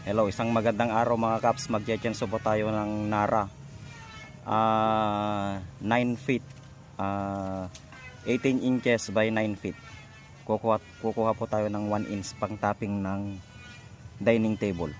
Hello, isang magandang araw mga kaps. Magche-chenso po tayo ng Nara 9 feet 18 inches by 9 feet. Kukuha po tayo ng 1 inch pang topping ng dining table.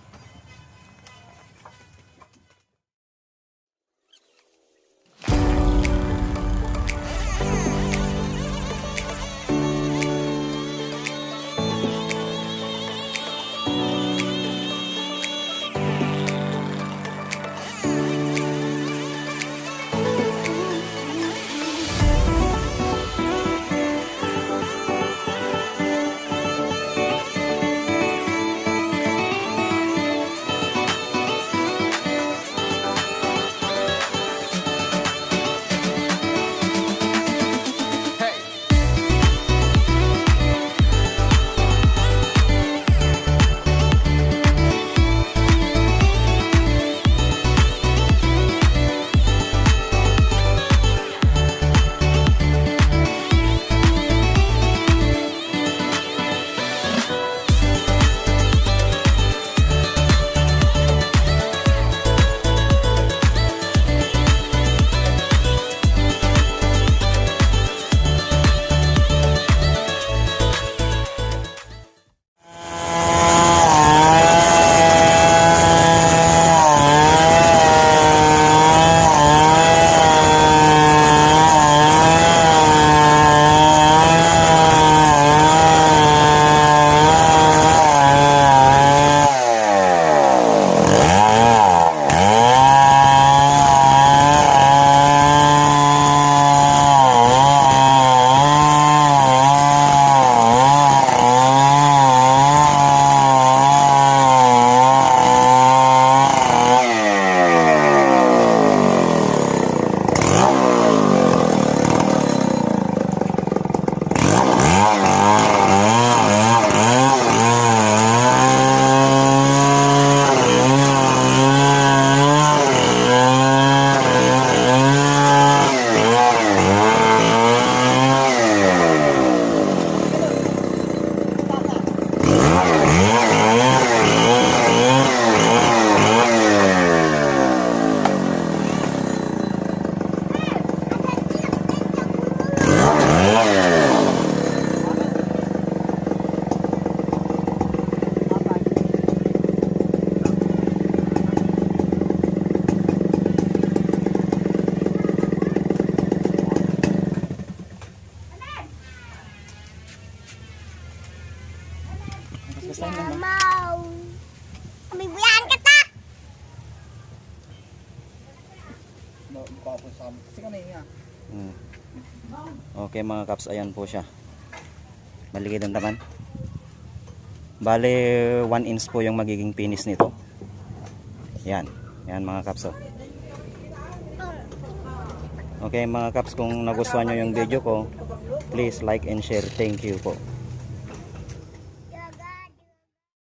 Mau. Bibuyan ka ta. Okay mga kaps, ayan po siya. Maligid ang taman. Bale 1 inch po yung magiging finish nito. Yan. Yan mga kaps. Oh. Okay mga kaps, kung nagustuhan nyo yung video ko, please like and share. Thank you po.